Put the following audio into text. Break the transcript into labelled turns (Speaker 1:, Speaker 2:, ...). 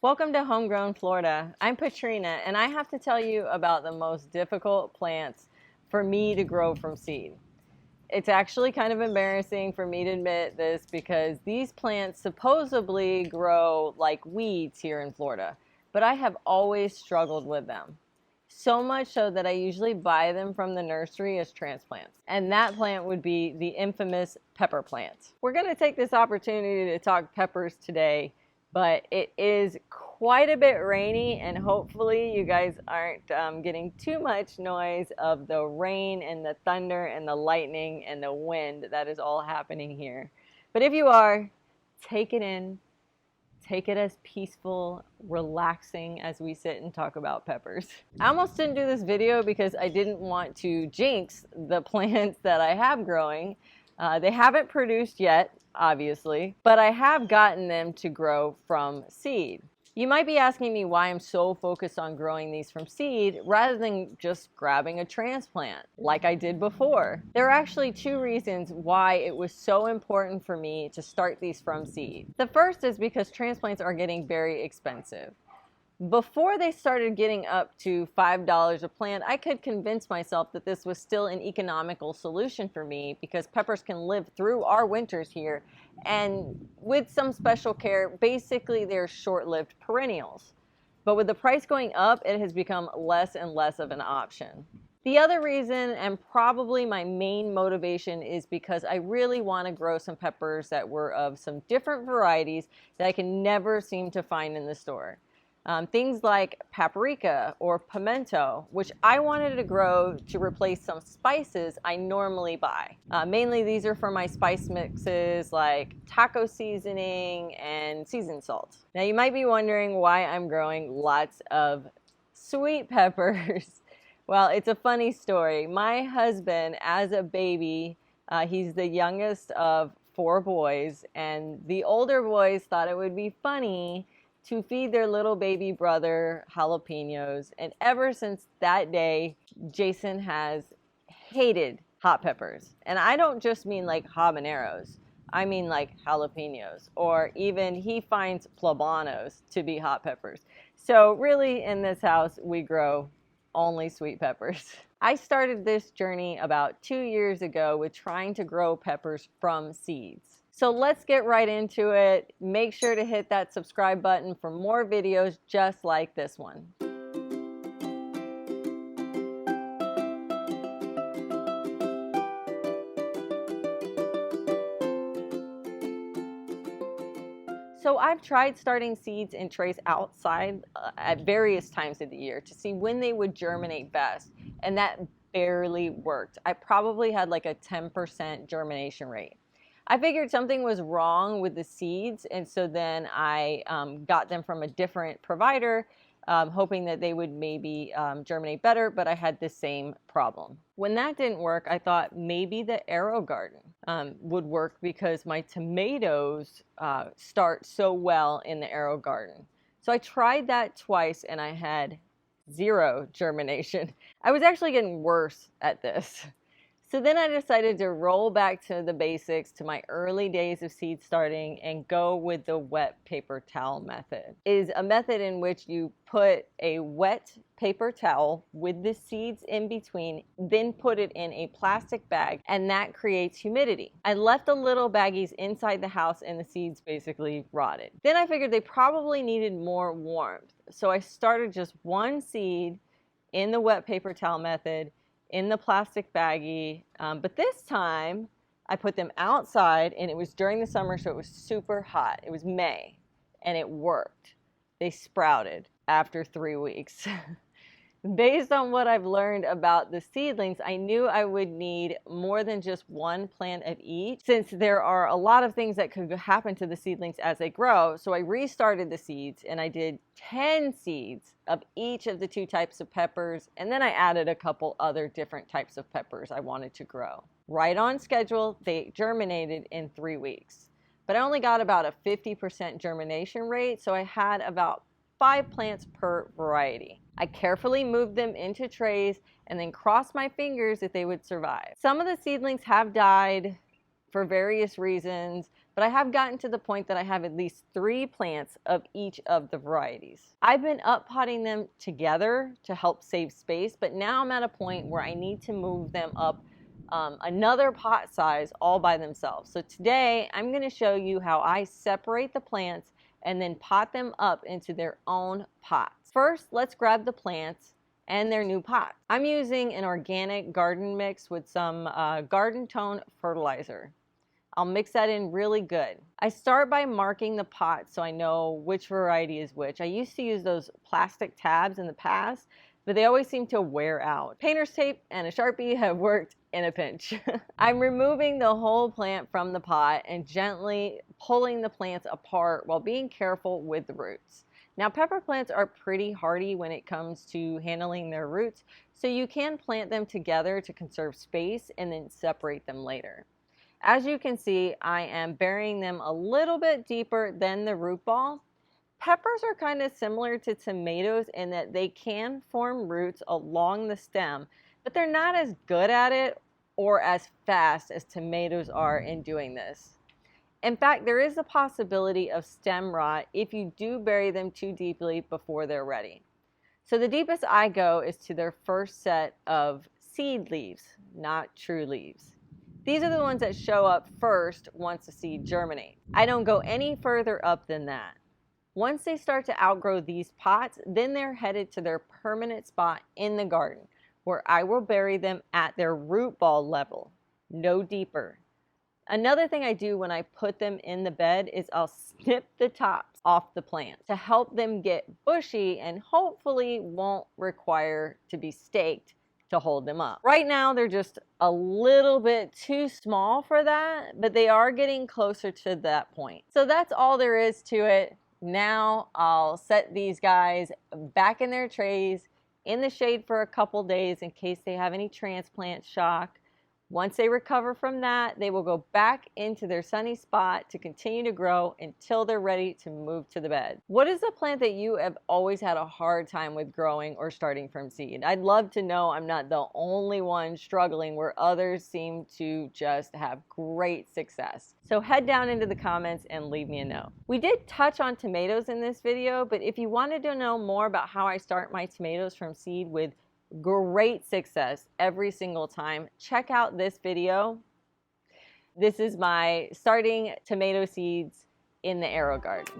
Speaker 1: Welcome to Homegrown Florida. I'm Patrina, and I have to tell you about the most difficult plants for me to grow from seed. It's actually kind of embarrassing for me to admit this because these plants supposedly grow like weeds here in Florida, but I have always struggled with them. So much so that I usually buy them from the nursery as transplants. And that plant would be the infamous pepper plant. We're going to take this opportunity to talk peppers today, but it is quite a bit rainy, and hopefully you guys aren't getting too much noise of the rain and the thunder and the lightning and the wind that is all happening here. But if you are, take it in. Take it as peaceful, relaxing as we sit and talk about peppers. I almost didn't do this video because I didn't want to jinx the plants that I have growing. They haven't produced yet, obviously, but I have gotten them to grow from seed. You might be asking me why I'm so focused on growing these from seed rather than just grabbing a transplant like I did before. There are actually two reasons why it was so important for me to start these from seed. The first is because transplants are getting very expensive. Before they started getting up to $5 a plant, I could convince myself that this was still an economical solution for me because peppers can live through our winters here, and with some special care, basically they're short-lived perennials. But with the price going up, it has become less and less of an option. The other reason, and probably my main motivation, is because I really want to grow some peppers that were of some different varieties that I can never seem to find in the store. Things like paprika or pimento, which I wanted to grow to replace some spices I normally buy. Mainly these are for my spice mixes like taco seasoning and seasoned salt. Now you might be wondering why I'm growing lots of sweet peppers. Well, it's a funny story. My husband, as a baby, he's the youngest of 4 boys, and the older boys thought it would be funny to feed their little baby brother jalapenos. And ever since that day, Jason has hated hot peppers. And I don't just mean like habaneros. I mean like jalapenos, or even he finds poblanos to be hot peppers. So really in this house, we grow only sweet peppers. I started this journey about 2 years ago with trying to grow peppers from seeds. So let's get right into it. Make sure to hit that subscribe button for more videos just like this one. So I've tried starting seeds in trays outside at various times of the year to see when they would germinate best, and that barely worked. I probably had like a 10% germination rate. I figured something was wrong with the seeds, and so then I got them from a different provider, hoping that they would maybe germinate better, but I had the same problem. When that didn't work, I thought maybe the AeroGarden would work because my tomatoes start so well in the AeroGarden. So I tried that twice and I had 0 germination. I was actually getting worse at this. So then I decided to roll back to the basics, to my early days of seed starting, and go with the wet paper towel method. It is a method in which you put a wet paper towel with the seeds in between, then put it in a plastic bag, and that creates humidity. I left the little baggies inside the house and the seeds basically rotted. Then I figured they probably needed more warmth. So I started just 1 seed in the wet paper towel method, in the plastic baggie, but this time I put them outside, and it was during the summer, so it was super hot. It was May, and it worked. They sprouted after 3 weeks. Based on what I've learned about the seedlings, I knew I would need more than just 1 plant of each, since there are a lot of things that could happen to the seedlings as they grow. So I restarted the seeds, and I did 10 seeds of each of the 2 types of peppers, and then I added a couple other different types of peppers I wanted to grow. Right on schedule, they germinated in 3 weeks. But I only got about a 50% germination rate, so I had about 5 plants per variety. I carefully moved them into trays and then crossed my fingers that they would survive. Some of the seedlings have died for various reasons, but I have gotten to the point that I have at least 3 plants of each of the varieties. I've been up potting them together to help save space, but now I'm at a point where I need to move them up another pot size all by themselves. So today I'm going to show you how I separate the plants and then pot them up into their own pots. First, let's grab the plants and their new pots. I'm using an organic garden mix with some garden tone fertilizer. I'll mix that in really good. I start by marking the pot so I know which variety is which. I used to use those plastic tabs in the past, but they always seem to wear out. Painter's tape and a Sharpie have worked in a pinch. I'm removing the whole plant from the pot and gently pulling the plants apart while being careful with the roots. Now, pepper plants are pretty hardy when it comes to handling their roots, so you can plant them together to conserve space and then separate them later. As you can see, I am burying them a little bit deeper than the root ball. Peppers are kind of similar to tomatoes in that they can form roots along the stem, but they're not as good at it or as fast as tomatoes are in doing this. In fact, there is a possibility of stem rot if you do bury them too deeply before they're ready. So the deepest I go is to their first set of seed leaves, not true leaves. These are the ones that show up first once the seed germinates. I don't go any further up than that. Once they start to outgrow these pots, then they're headed to their permanent spot in the garden, where I will bury them at their root ball level, no deeper. Another thing I do when I put them in the bed is I'll snip the tops off the plant to help them get bushy and hopefully won't require to be staked to hold them up. Right now they're just a little bit too small for that, but they are getting closer to that point. So that's all there is to it. Now I'll set these guys back in their trays in the shade for a couple days in case they have any transplant shock. Once they recover from that, they will go back into their sunny spot to continue to grow until they're ready to move to the bed. What is a plant that you have always had a hard time with growing or starting from seed? I'd love to know I'm not the only one struggling where others seem to just have great success. So head down into the comments and leave me a note. We did touch on tomatoes in this video, but if you wanted to know more about how I start my tomatoes from seed with great success every single time, check out this video. This is my starting tomato seeds in the Aero garden.